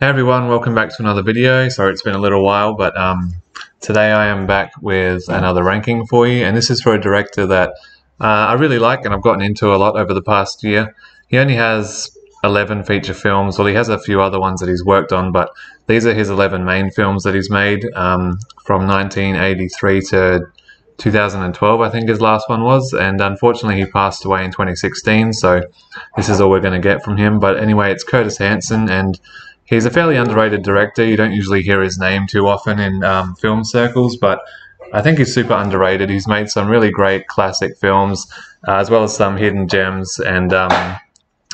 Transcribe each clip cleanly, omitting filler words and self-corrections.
Hey everyone, welcome back to another video. Sorry it's been a little while, but today I am back with another ranking for you, and this is for a director that I really like and I've gotten into a lot over the past year. He only has 11 feature films. Well, he has a few other ones that he's worked on, but these are his 11 main films that he's made from 1983 to 2012, I think his last one was, and unfortunately he passed away in 2016, so this is all we're going to get from him. But anyway, it's Curtis Hanson, and he's a fairly underrated director. You don't usually hear his name too often in film circles, but I think he's super underrated. He's made some really great classic films, as well as some hidden gems and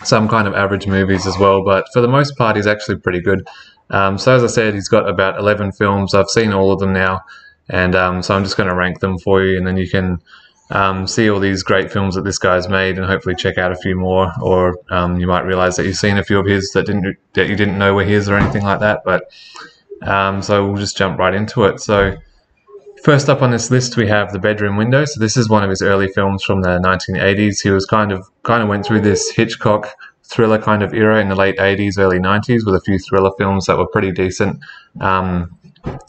some kind of average movies as well. But for the most part, he's actually pretty good. So as I said, he's got about 11 films. I've seen all of them now, and so I'm just going to rank them for you, and then you can see all these great films that this guy's made, and hopefully check out a few more, or you might realize that you've seen a few of his that you didn't know were his or anything like that. But so we'll just jump right into it. So first up on this list we have The Bedroom Window. So this is one of his early films from the 1980s. He was kind of went through this Hitchcock thriller kind of era in the late 80s, early 90s, with a few thriller films that were pretty decent.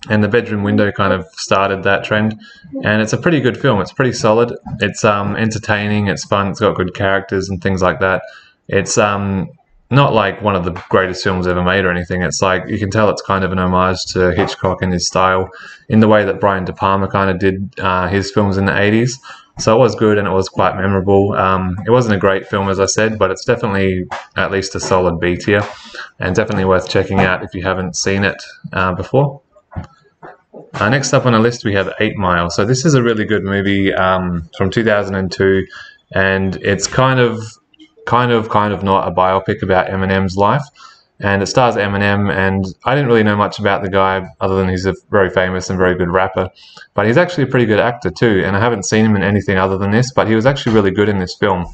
And The Bedroom Window kind of started that trend, and it's a pretty good film. It's pretty solid. It's entertaining, it's fun, it's got good characters and things like that. It's not like one of the greatest films ever made or anything. It's like, you can tell it's kind of an homage to Hitchcock and his style, in the way that Brian De Palma kind of did his films in the 80s. So it was good and it was quite memorable. It wasn't a great film, as I said, but it's definitely at least a solid B tier, and definitely worth checking out if you haven't seen it before. Next up on the list we have 8 Mile. So this is a really good movie from 2002, and it's kind of not a biopic about Eminem's life. And it stars Eminem, and I didn't really know much about the guy other than he's a very famous and very good rapper. But he's actually a pretty good actor too, and I haven't seen him in anything other than this, but he was actually really good in this film.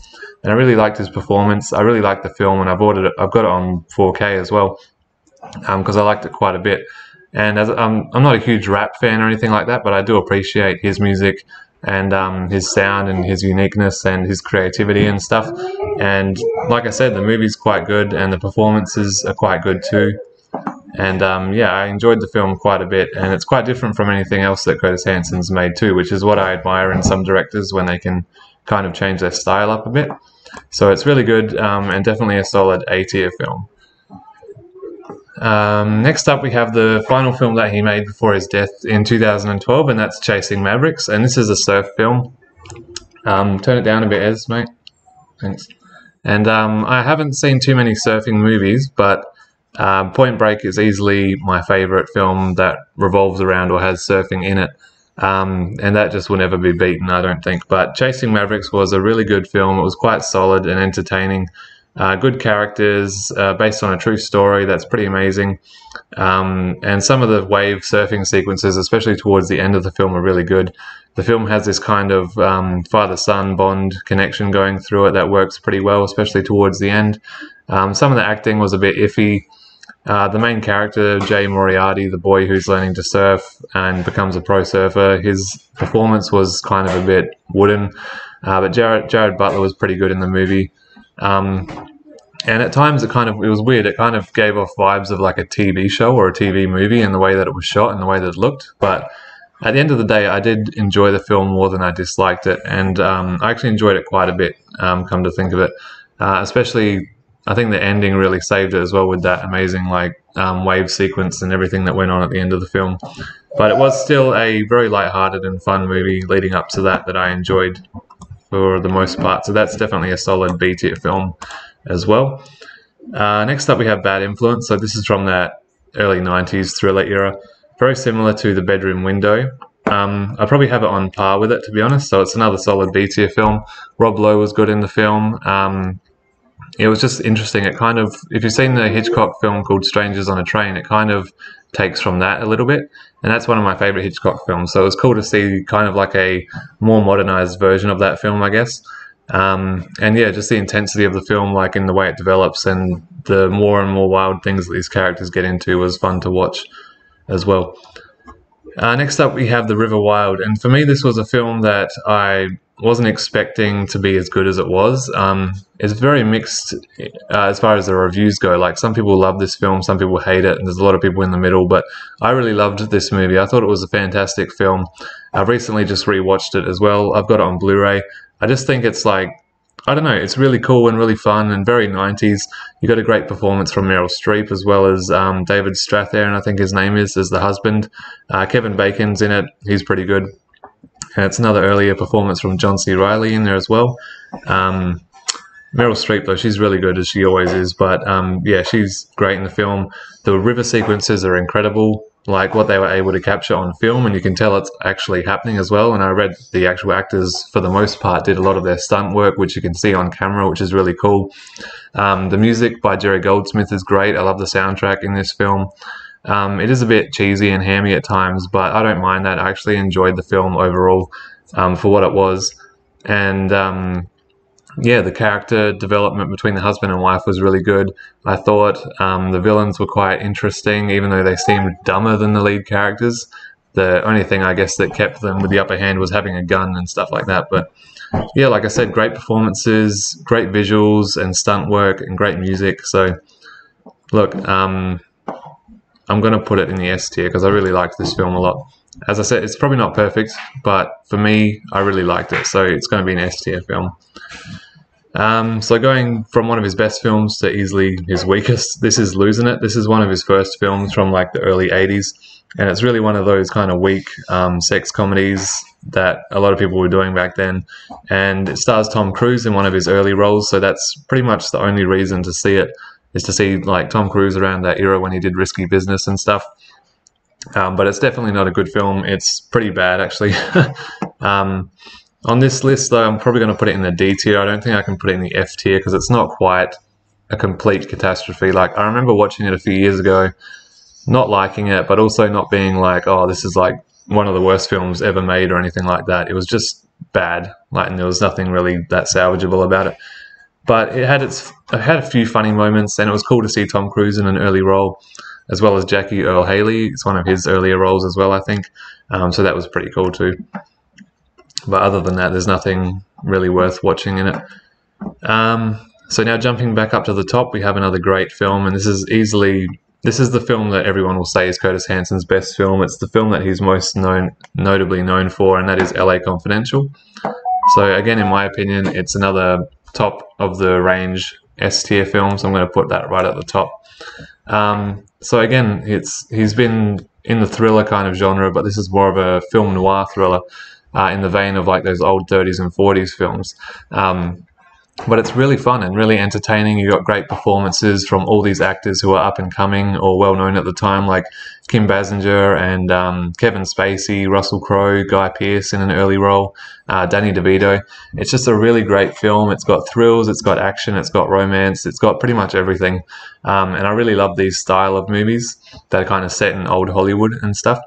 And I really liked his performance. I really liked the film, and I've got it on 4K as well, because I liked it quite a bit. And as I'm not a huge rap fan or anything like that, but I do appreciate his music and his sound and his uniqueness and his creativity and stuff. And like I said, the movie's quite good and the performances are quite good too. And yeah, I enjoyed the film quite a bit, and it's quite different from anything else that Curtis Hanson's made too, which is what I admire in some directors, when they can kind of change their style up a bit. So it's really good, and definitely a solid A tier film. Next up we have the final film that he made before his death in 2012, and that's Chasing Mavericks, and this is a surf film. Turn it down a bit, Ez, mate. Thanks. And I haven't seen too many surfing movies, but Point Break is easily my favourite film that revolves around or has surfing in it, and that just will never be beaten, I don't think. But Chasing Mavericks was a really good film. It was quite solid and entertaining. Good characters, based on a true story that's pretty amazing. And some of the wave surfing sequences, especially towards the end of the film, are really good. The film has this kind of father-son bond connection going through it that works pretty well, especially towards the end. Some of the acting was a bit iffy. The main character, Jay Moriarty, the boy who's learning to surf and becomes a pro surfer, his performance was kind of a bit wooden. But Jared Butler was pretty good in the movie. And at times it was weird. It kind of gave off vibes of like a TV show or a TV movie in the way that it was shot and the way that it looked. But at the end of the day, I did enjoy the film more than I disliked it. And I actually enjoyed it quite a bit, come to think of it. Especially, I think the ending really saved it as well, with that amazing wave sequence and everything that went on at the end of the film. But it was still a very lighthearted and fun movie leading up to that I enjoyed for the most part. So that's definitely a solid B tier film as well. Next up we have Bad Influence. So this is from that early 90s thriller era. Very similar to The Bedroom Window. I probably have it on par with it, to be honest. So it's another solid B tier film. Rob Lowe was good in the film. It was just interesting. It kind of, if you've seen the Hitchcock film called Strangers on a Train, it kind of takes from that a little bit, and that's one of my favorite Hitchcock films. So it was cool to see kind of like a more modernized version of that film, I guess. And yeah, just the intensity of the film, like in the way it develops and the more and more wild things that these characters get into, was fun to watch as well. Next up we have The River Wild, and for me this was a film that I wasn't expecting to be as good as it was. It's very mixed as far as the reviews go. Like, some people love this film, some people hate it, and there's a lot of people in the middle. But I really loved this movie. I thought it was a fantastic film. I've recently just rewatched it as well. I've got it on Blu-ray. I just think it's like, I don't know, it's really cool and really fun and very 90s. You got a great performance from Meryl Streep, as well as David Strathairn, I think his name is, as the husband. Kevin Bacon's in it. He's pretty good. And it's another earlier performance from John C. Reilly in there as well. Meryl Streep, though, she's really good, as she always is. But yeah, she's great in the film. The river sequences are incredible, like what they were able to capture on film, and you can tell it's actually happening as well. And I read the actual actors, for the most part, did a lot of their stunt work, which you can see on camera, which is really cool. The music by Jerry Goldsmith is great. I love the soundtrack in this film. It is a bit cheesy and hammy at times, but I don't mind that. I actually enjoyed the film overall for what it was. And yeah, the character development between the husband and wife was really good. I thought the villains were quite interesting, even though they seemed dumber than the lead characters. The only thing, I guess, that kept them with the upper hand was having a gun and stuff like that. But yeah, like I said, great performances, great visuals and stunt work, and great music. So look, I'm going to put it in the S tier because I really liked this film a lot. As I said, it's probably not perfect, but for me, I really liked it. So it's going to be an S tier film. So going from one of his best films to easily his weakest, this is Losing It. This is one of his first films from like the early 80s. And it's really one of those kind of weak sex comedies that a lot of people were doing back then. And it stars Tom Cruise in one of his early roles. So that's pretty much the only reason to see it, is to see like Tom Cruise around that era when he did Risky Business and stuff. But it's definitely not a good film. It's pretty bad, actually. On this list, though, I'm probably going to put it in the D tier. I don't think I can put it in the F tier because it's not quite a complete catastrophe. Like, I remember watching it a few years ago, not liking it, but also not being like, oh, this is like one of the worst films ever made or anything like that. It was just bad, like, and there was nothing really that salvageable about it. But it had a few funny moments, and it was cool to see Tom Cruise in an early role, as well as Jackie Earle Haley. It's one of his earlier roles as well, I think. So that was pretty cool too. But other than that, there's nothing really worth watching in it. So now jumping back up to the top, we have another great film, and this is the film that everyone will say is Curtis Hanson's best film. It's the film that he's most notably known for, and that is LA Confidential. So again, in my opinion, it's another top of the range S tier film, so I'm going to put that right at the top. So again, he's been in the thriller kind of genre, but this is more of a film noir thriller in the vein of like those old 30s and 40s films. But it's really fun and really entertaining. You got great performances from all these actors who are up and coming or well known at the time, like Kim Basinger and Kevin Spacey, Russell Crowe, Guy Pearce in an early role, Danny DeVito. It's just a really great film. It's got thrills, it's got action, it's got romance, it's got pretty much everything. And I really love these style of movies that are kind of set in old Hollywood and stuff.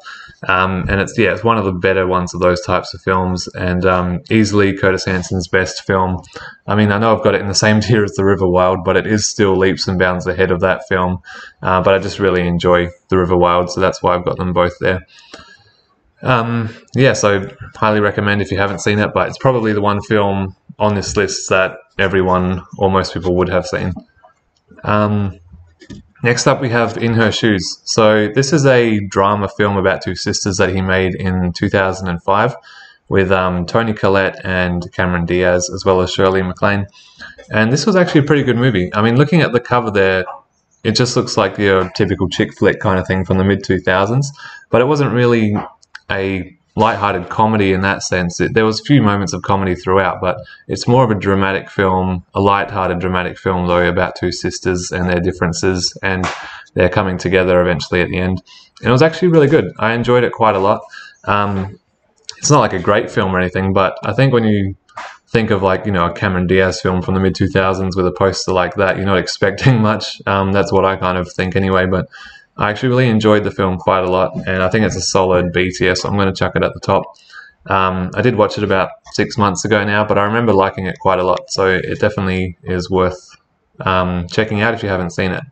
And it's one of the better ones of those types of films, and easily Curtis Hanson's best film. I mean, I know I've got it in the same tier as The River Wild, but it is still leaps and bounds ahead of that film. But I just really enjoy The River Wild, so that's why I've got them both there. Yeah, so highly recommend if you haven't seen it, but it's probably the one film on this list that everyone or most people would have seen. Next up, we have In Her Shoes. So this is a drama film about two sisters that he made in 2005 with Toni Collette and Cameron Diaz, as well as Shirley MacLaine. And this was actually a pretty good movie. I mean, looking at the cover there, it just looks like your typical chick flick kind of thing from the mid-2000s, but it wasn't really a light-hearted comedy in that sense. There was a few moments of comedy throughout, but it's more of a dramatic film, a light-hearted dramatic film, though, about two sisters and their differences and their coming together eventually at the end. And it was actually really good. I enjoyed it quite a lot. It's not like a great film or anything, but I think when you think of like, a Cameron Diaz film from the mid-2000s with a poster like that, you're not expecting much. That's what I kind of think anyway, but I actually really enjoyed the film quite a lot, and I think it's a solid B tier, so I'm going to chuck it at the top. I did watch it about 6 months ago now, but I remember liking it quite a lot, so it definitely is worth checking out if you haven't seen it.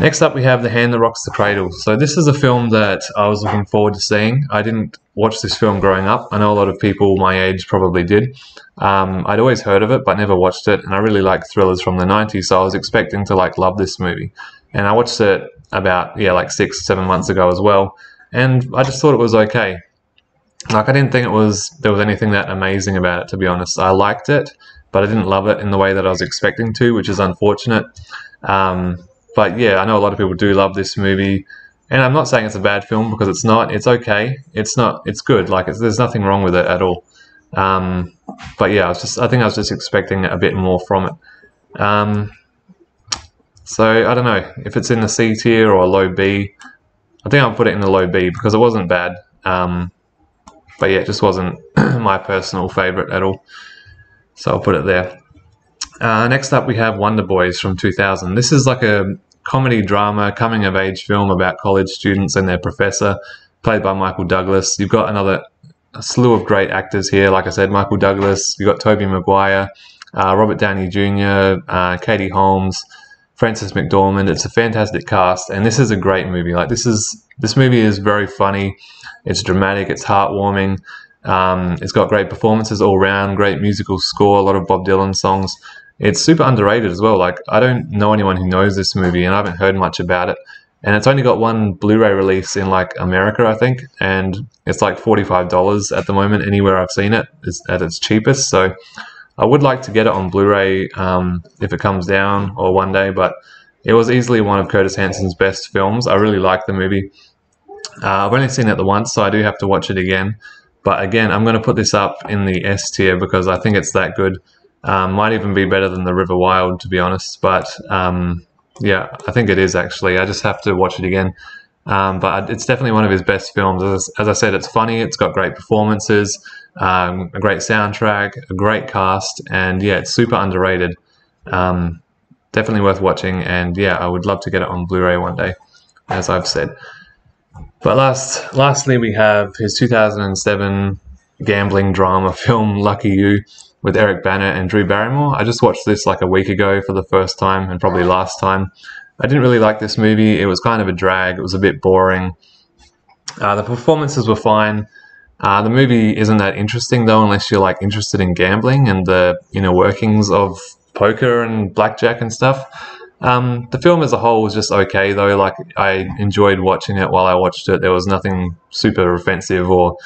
Next up we have The Hand That Rocks the Cradle. So this is a film that I was looking forward to seeing. I didn't watch this film growing up. I know a lot of people my age probably did. I'd always heard of it but never watched it, and I really like thrillers from the 90s, so I was expecting to love this movie. And I watched it about 6-7 months ago as well, and I just thought it was okay. I didn't think there was anything that amazing about it, to be honest. I liked it, but I didn't love it in the way that I was expecting to, which is unfortunate. But yeah, I know a lot of people do love this movie, and I'm not saying it's a bad film because it's not. It's okay. It's good. There's nothing wrong with it at all. But yeah, I think I was just expecting a bit more from it. So I don't know if it's in the C tier or low B. I think I'll put it in the low B because it wasn't bad. But yeah, it just wasn't my personal favorite at all. So I'll put it there. Next up we have Wonder Boys from 2000. This is like a comedy drama coming of age film about college students and their professor, played by Michael Douglas. You've got a slew of great actors here. Like I said, Michael Douglas, you've got Tobey Maguire, Robert Downey Jr., Katie Holmes, Frances McDormand. It's a fantastic cast, and this is a great movie. This movie is very funny. It's dramatic, it's heartwarming. It's got great performances all around, great musical score, a lot of Bob Dylan songs. It's super underrated as well. I don't know anyone who knows this movie, and I haven't heard much about it. And it's only got one Blu-ray release in America, I think, and it's $45 at the moment. Anywhere I've seen it is at its cheapest. So I would like to get it on Blu-ray if it comes down or one day, but it was easily one of Curtis Hanson's best films. I really like the movie. I've only seen it the once, so I do have to watch it again. But again, I'm going to put this up in the S tier because I think it's that good. Might even be better than The River Wild, to be honest. But yeah, I think it is actually. I just have to watch it again. But it's definitely one of his best films. As I said, it's funny. It's got great performances, a great soundtrack, a great cast, and yeah, it's super underrated. Definitely worth watching. And yeah, I would love to get it on Blu-ray one day, as I've said. But lastly, we have his 2007 gambling drama film, Lucky You, with Eric Bana and Drew Barrymore. I just watched this a week ago for the first time, and probably last time. I didn't really like this movie. It was kind of a drag. It was a bit boring. The performances were fine. The movie isn't that interesting, though, unless you're interested in gambling and the workings of poker and blackjack and stuff. The film as a whole was just okay, though. I enjoyed watching it while I watched it. There was nothing super offensive or,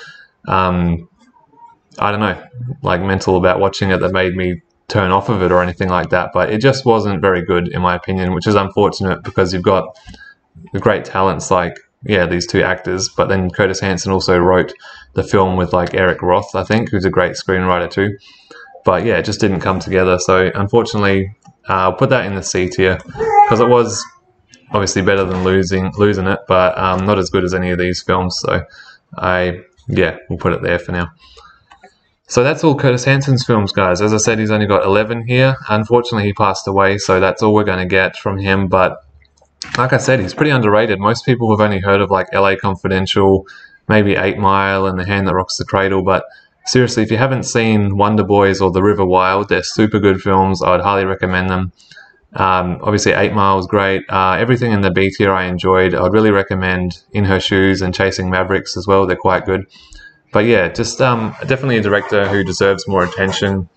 I don't know, mental about watching it that made me turn off of it or anything like that. But it just wasn't very good, in my opinion, which is unfortunate because you've got the great talents these two actors. But then Curtis Hanson also wrote the film with Eric Roth, I think, who's a great screenwriter too. But yeah, it just didn't come together. So unfortunately, I'll put that in the C tier because it was obviously better than losing it, but not as good as any of these films. So we'll put it there for now. So that's all Curtis Hanson's films, guys. As I said, he's only got 11 here. Unfortunately, he passed away, so that's all we're going to get from him. But like I said, he's pretty underrated. Most people have only heard of LA Confidential, maybe 8 Mile and The Hand That Rocks the Cradle. But seriously, if you haven't seen Wonder Boys or The River Wild, they're super good films. I would highly recommend them. Obviously, 8 Mile was great. Everything in the B tier I enjoyed. I would really recommend In Her Shoes and Chasing Mavericks as well. They're quite good. But yeah, just definitely a director who deserves more attention.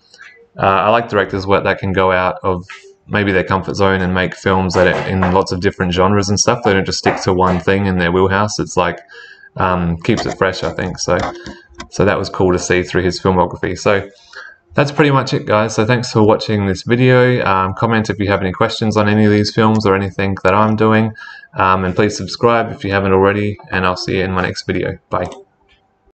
I like directors that can go out of maybe their comfort zone and make films that are in lots of different genres and stuff. They don't just stick to one thing in their wheelhouse. It's keeps it fresh, I think. So that was cool to see through his filmography. So that's pretty much it, guys. So thanks for watching this video. Comment if you have any questions on any of these films or anything that I'm doing. And please subscribe if you haven't already. And I'll see you in my next video. Bye.